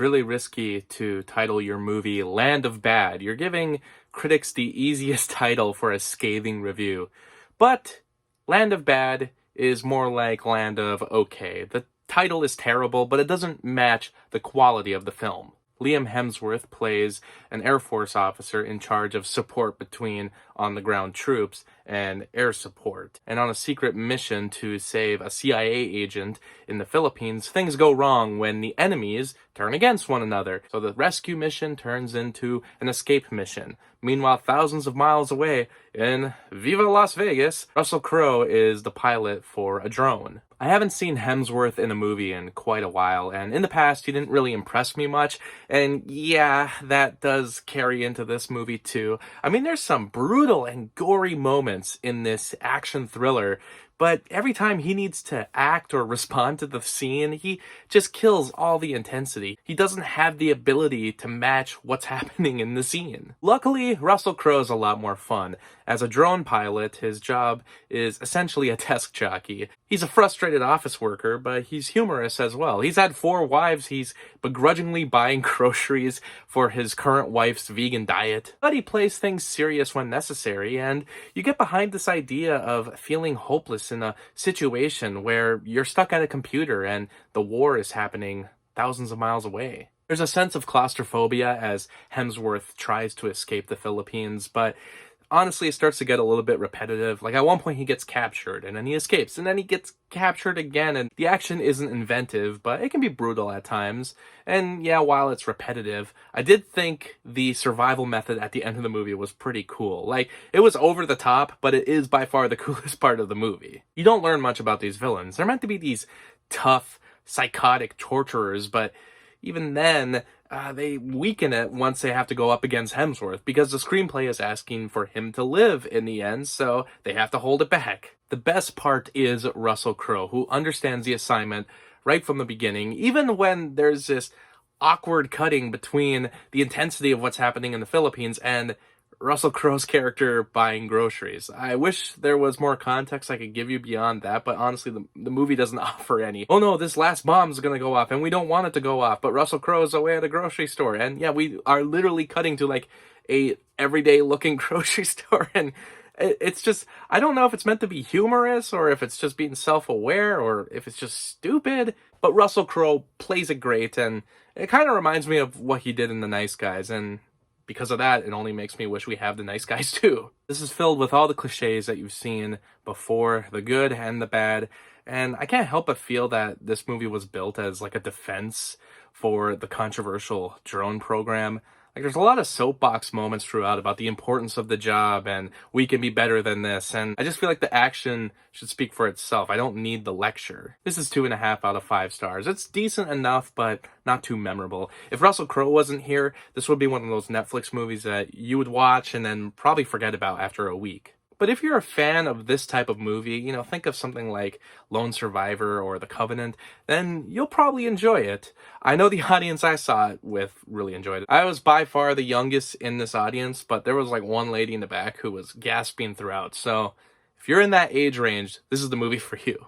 really risky to title your movie Land of Bad. You're giving critics the easiest title for a scathing review. But Land of Bad is more like Land of Okay. The title is terrible, but it doesn't match the quality of the film. Liam Hemsworth plays an Air Force officer in charge of support between on-the-ground troops and air support. And on a secret mission to save a CIA agent in the Philippines, things go wrong when the enemies turn against one another. So the rescue mission turns into an escape mission. Meanwhile, thousands of miles away in Viva Las Vegas, Russell Crowe is the pilot for a drone. I haven't seen Hemsworth in a movie in quite a while, and in the past he didn't really impress me much, and yeah, that does carry into this movie too. I mean, there's some brutal and gory moments in this action thriller, but every time he needs to act or respond to the scene, he just kills all the intensity. He doesn't have the ability to match what's happening in the scene. Luckily, Russell Crowe's a lot more fun. As a drone pilot, his job is essentially a desk jockey. He's a frustrated office worker, but he's humorous as well. He's had 4 wives, he's begrudgingly buying groceries for his current wife's vegan diet. But he plays things serious when necessary, and you get behind this idea of feeling hopeless in a situation where you're stuck at a computer and the war is happening thousands of miles away. There's a sense of claustrophobia as Hemsworth tries to escape the Philippines, but honestly, it starts to get a little bit repetitive. Like, at one point he gets captured, and then he escapes, and then he gets captured again, and the action isn't inventive, but it can be brutal at times. And yeah, while it's repetitive, I did think the survival method at the end of the movie was pretty cool. Like, it was over the top, but it is by far the coolest part of the movie. You don't learn much about these villains. They're meant to be these tough, psychotic torturers, but even then, they weaken it once they have to go up against Hemsworth, because the screenplay is asking for him to live in the end, so they have to hold it back. The best part is Russell Crowe, who understands the assignment right from the beginning, even when there's this awkward cutting between the intensity of what's happening in the Philippines and Russell Crowe's character buying groceries. I wish there was more context I could give you beyond that, but honestly, the movie doesn't offer any. Oh no, this last bomb's gonna go off, and we don't want it to go off, but Russell Crowe's away at a grocery store, and yeah, we are literally cutting to like a everyday looking grocery store, and it's just, I don't know if it's meant to be humorous, or if it's just being self-aware, or if it's just stupid, but Russell Crowe plays it great, and it kind of reminds me of what he did in The Nice Guys, and because of that, it only makes me wish we have The Nice Guys too. This is filled with all the cliches that you've seen before, the good and the bad, and I can't help but feel that this movie was built as like a defense for the controversial drone program. Like, there's a lot of soapbox moments throughout about the importance of the job and we can be better than this, and I just feel like the action should speak for itself. I don't need the lecture. This is 2.5 out of 5 stars. It's decent enough, but not too memorable. If Russell Crowe wasn't here, this would be one of those Netflix movies that you would watch and then probably forget about after a week. But if you're a fan of this type of movie, you know, think of something like Lone Survivor or The Covenant, then you'll probably enjoy it. I know the audience I saw it with really enjoyed it. I was by far the youngest in this audience, but there was like one lady in the back who was gasping throughout. So if you're in that age range, this is the movie for you.